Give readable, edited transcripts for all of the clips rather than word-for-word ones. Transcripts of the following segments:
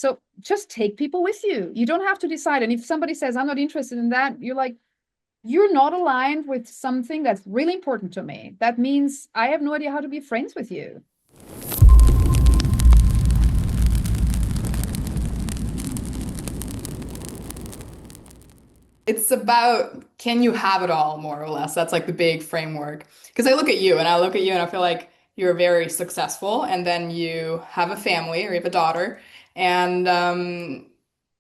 So just take people with you. You don't have to decide. And if somebody says, I'm not interested in that, you're like, you're not aligned with something that's really important to me. That means I have no idea how to be friends with you. It's about, can you have it all, more or less? That's like the big framework. Because I look at you and I look at you and I feel like you're very successful, and then you have a family or you have a daughter, and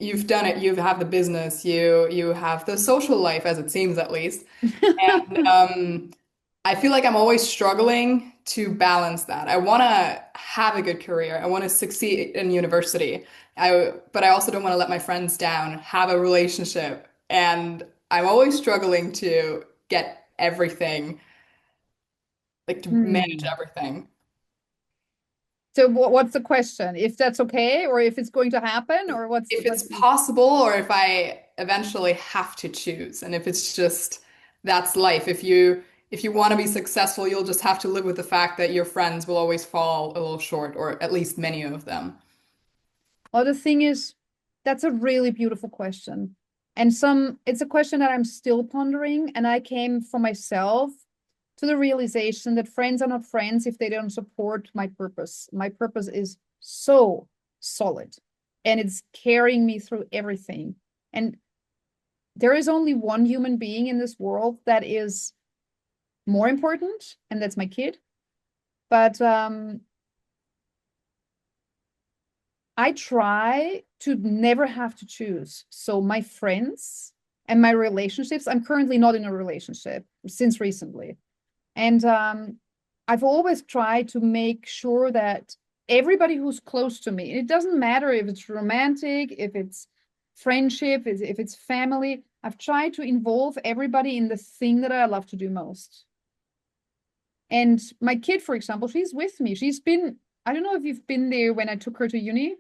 you've done it. You have the business, you have the social life, as it seems at least. And I feel like I'm always struggling to balance that. I want to have a good career. I want to succeed in university. But I also don't want to let my friends down, have a relationship. And I'm always struggling to get everything, like to manage Hmm. everything. So what's the question? If that's okay, or if it's going to happen, or If what's it's possible, or if I eventually have to choose, and if it's just that's life. If you want to be successful, you'll just have to live with the fact that your friends will always fall a little short, or at least many of them. well, the thing is, that's a really beautiful question. And it's a question that I'm still pondering. And I came for myself to the realization that friends are not friends if they don't support my purpose. My purpose is so solid and it's carrying me through everything. And there is only one human being in this world that is more important, and that's my kid. But I try to never have to choose. So my friends and my relationships, I'm currently not in a relationship since recently. And I've always tried to make sure that everybody who's close to me, it doesn't matter if it's romantic, if it's friendship, if it's family, I've tried to involve everybody in the thing that I love to do most. And my kid, for example, she's with me. She's been, I don't know if you've been there when I took her to uni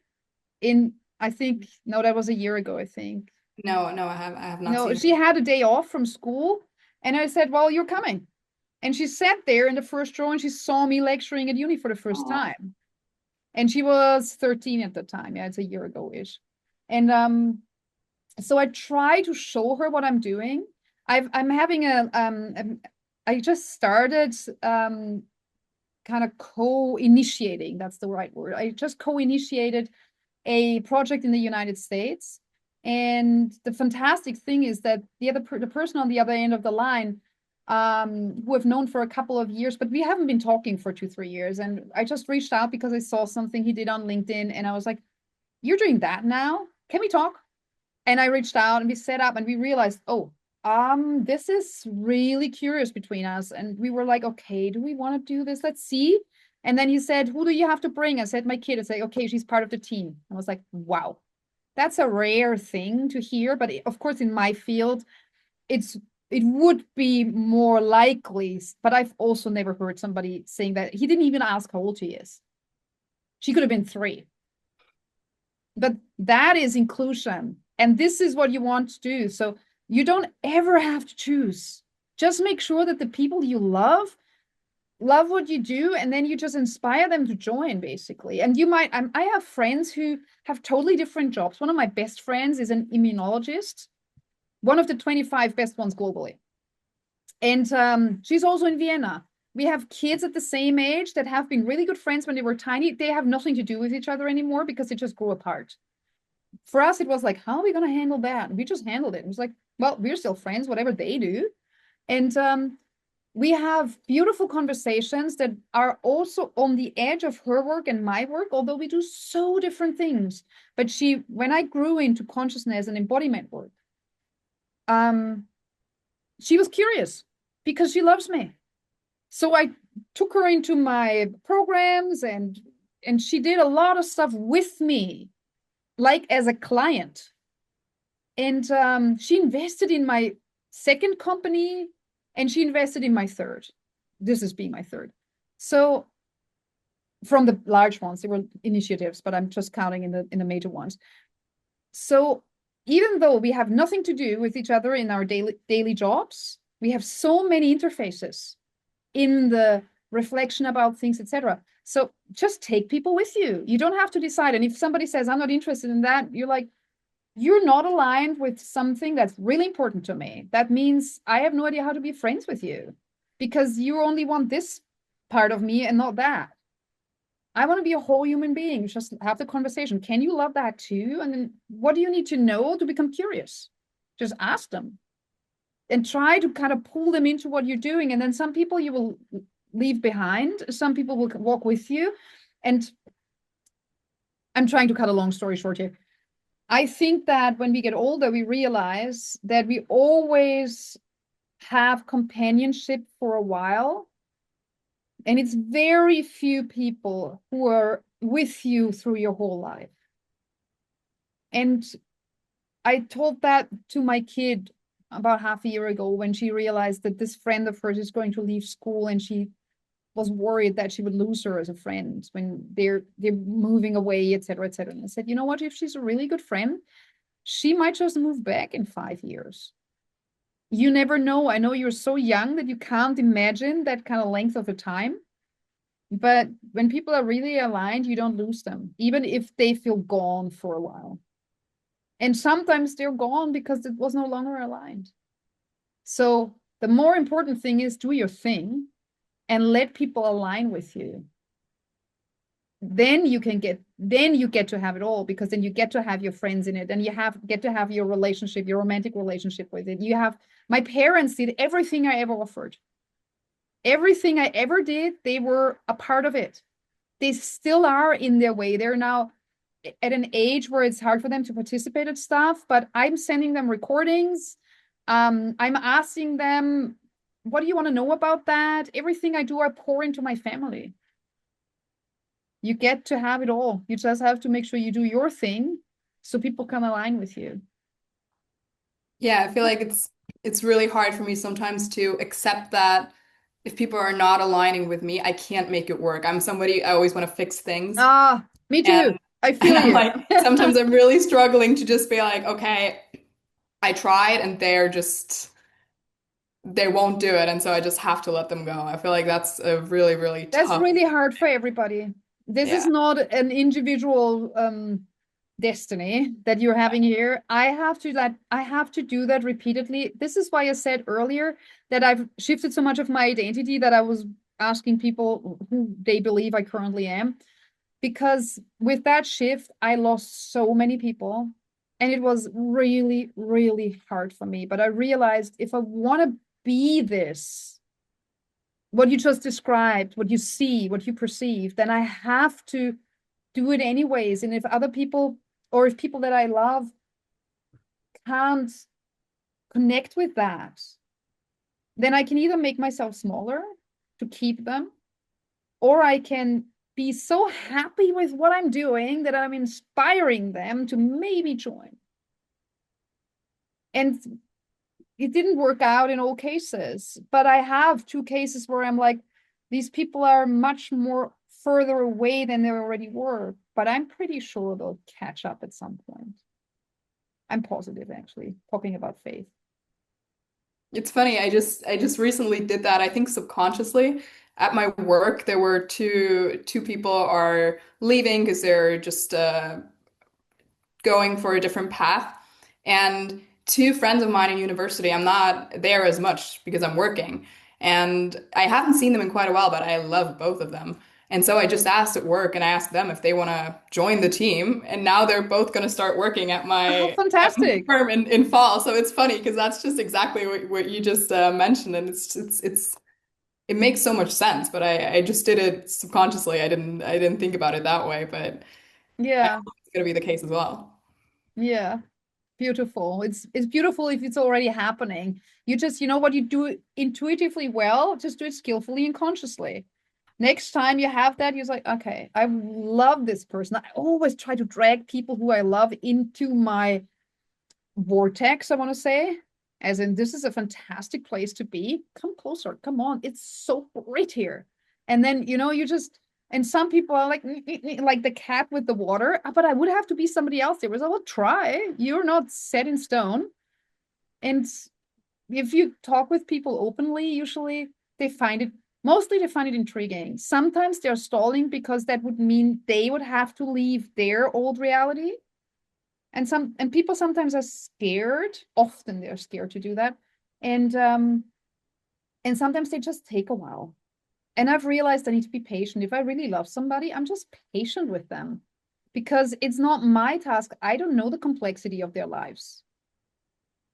in, I think, no, that was a year ago, I think. No, no, I have not No, seen she it. had a day off from school. And I said, well, you're coming. And she sat there in the first row and she saw me lecturing at uni for the first Oh, time. And she was 13 at the time. Yeah, it's a year ago-ish. And so I try to show her what I'm doing. I'm having I just started kind of co-initiating, that's the right word. I just co-initiated a project in the United States. And the fantastic thing is that the person on the other end of the line, who I've known for a couple of years, but we haven't been talking for 2, 3 years. And I just reached out because I saw something he did on LinkedIn, and I was like, "You're doing that now? Can we talk?" And I reached out, and we set up, and we realized, oh, this is really curious between us. And we were like, okay, do we want to do this? Let's see. And then he said, who do you have to bring? I said, my kid. I said, okay, she's part of the team. I was like, wow, that's a rare thing to hear. But of course, in my field, it's it would be more likely. But I've also never heard somebody saying that. He didn't even ask how old she is. She could have been 3. But that is inclusion. And this is what you want to do. So you don't ever have to choose. Just make sure that the people you love what you do, and then you just inspire them to join, basically. And you might, I have friends who have totally different jobs. One of my best friends is an immunologist, one of the 25 best ones globally. And she's also in Vienna. We have kids at the same age that have been really good friends when they were tiny. They have nothing to do with each other anymore because they just grew apart. For us, it was like, how are we going to handle that? And we just handled it. It was like, well, we're still friends, whatever they do. And we have beautiful conversations that are also on the edge of her work and my work, although we do so different things. But when I grew into consciousness and embodiment work, um, she was curious because she loves me. So I took her into my programs, and she did a lot of stuff with me, like as a client. And she invested in my second company, and she invested in my third. This is being my third. So from the large ones, there were initiatives, but I'm just counting in the major ones. So even though we have nothing to do with each other in our daily jobs, we have so many interfaces in the reflection about things, etc. So just take people with you. You don't have to decide. And if somebody says, I'm not interested in that, you're like, you're not aligned with something that's really important to me. That means I have no idea how to be friends with you because you only want this part of me and not that. I want to be a whole human being. Just have the conversation. Can you love that too? And then what do you need to know to become curious? Just ask them and try to kind of pull them into what you're doing. And then some people you will leave behind, some people will walk with you. And I'm trying to cut a long story short here. I think that when we get older, we realize that we always have companionship for a while. And it's very few people who are with you through your whole life. And I told that to my kid about half a year ago when she realized that this friend of hers is going to leave school, and she was worried that she would lose her as a friend when they're moving away, etc., etc. And I said, you know what, if she's a really good friend, she might just move back in 5 years. You never know. I know you're so young that you can't imagine that kind of length of a time. But when people are really aligned, you don't lose them, even if they feel gone for a while. And sometimes they're gone because it was no longer aligned. So the more important thing is do your thing and let people align with you. Then you get to have it all, because then you get to have your friends in it, and you get to have your relationship, your romantic relationship with it. My parents did everything I ever offered. Everything I ever did, they were a part of it. They still are in their way. They're now at an age where it's hard for them to participate at stuff, but I'm sending them recordings. I'm asking them, what do you want to know about that? Everything I do, I pour into my family. You get to have it all. You just have to make sure you do your thing so people can align with you. Yeah, I feel like it's really hard for me sometimes to accept that if people are not aligning with me, I can't make it work. I'm somebody, I always want to fix things. Ah, me And too. I and feel I'm you. like, sometimes I'm really struggling to just be like, okay, I tried and they won't do it. And so I just have to let them go. I feel like that's a really, really That's tough. really hard for everybody. This is Yeah. not an individual destiny that you're having here. I have to do that repeatedly. This is why I said earlier that I've shifted so much of my identity that I was asking people who they believe I currently am. Because with that shift, I lost so many people, and it was really, really hard for me. But I realized if I want to be this, what you just described, what you see, what you perceive, then I have to do it anyways. And if other people, or if people that I love can't connect with that, then I can either make myself smaller to keep them, or I can be so happy with what I'm doing that I'm inspiring them to maybe join. And it didn't work out in all cases, but I have two cases where I'm like, these people are much more further away than they already were, but I'm pretty sure they'll catch up at some point. I'm positive, actually, talking about faith. It's funny, I just recently did that, I think subconsciously. At my work, there were two people are leaving because they're just going for a different path. And two friends of mine in university, I'm not there as much because I'm working. And I haven't seen them in quite a while, but I love both of them. And so I just asked at work and I asked them if they want to join the team. And now they're both going to start working at Oh, my fantastic. firm in fall. So it's funny because that's just exactly what you just mentioned. And it makes so much sense, but I just did it subconsciously. I didn't think about it that way, but I Yeah, know it's going to be the case as well. yeah. Beautiful. It's beautiful if it's already happening. You just, you know what you do intuitively well, just do it skillfully and consciously. Next time you have that, you're like, okay, I love this person. I always try to drag people who I love into my vortex, I want to say. As in, this is a fantastic place to be. Come closer. Come on. It's so great here. And then, you just, and some people are like the cat with the water, but I would have to be somebody else. There was, I will try. You're not set in stone. And if you talk with people openly, usually they find it Mostly they find it intriguing. Sometimes they're stalling because that would mean they would have to leave their old reality. And people sometimes are scared. Often they're scared to do that. And and sometimes they just take a while. And I've realized I need to be patient. If I really love somebody, I'm just patient with them because it's not my task. I don't know the complexity of their lives.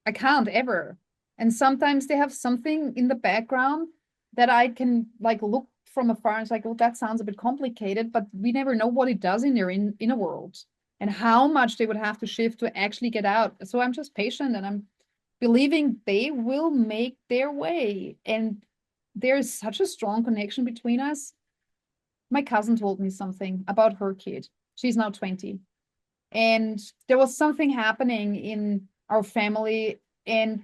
I can't ever. And sometimes they have something in the background that I can like look from afar and it's like, oh, that sounds a bit complicated, but we never know what it does in their inner world and how much they would have to shift to actually get out. So I'm just patient and I'm believing they will make their way. And there's such a strong connection between us. My cousin told me something about her kid. She's now 20. And there was something happening in our family. And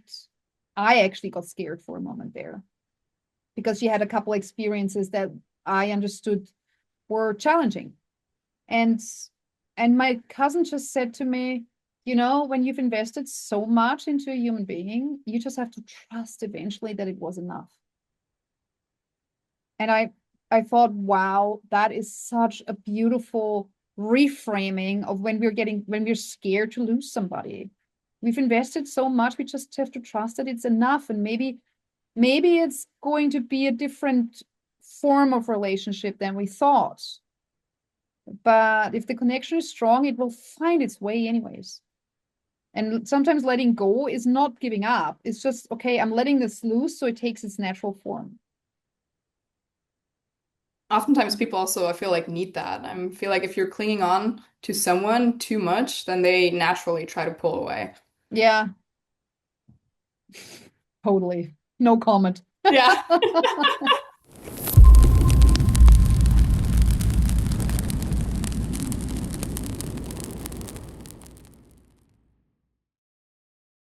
I actually got scared for a moment there because she had a couple experiences that I understood were challenging. And my cousin just said to me, you know, when you've invested so much into a human being, you just have to trust eventually that it was enough. And I thought, wow, that is such a beautiful reframing of when we're scared to lose somebody. We've invested so much, we just have to trust that it's enough. And maybe it's going to be a different form of relationship than we thought. But if the connection is strong, it will find its way anyways. And sometimes letting go is not giving up. It's just, okay, I'm letting this loose so it takes its natural form. Oftentimes people also, I feel like, need that. I feel like if you're clinging on to someone too much, then they naturally try to pull away. Yeah, totally. No comment. Yeah.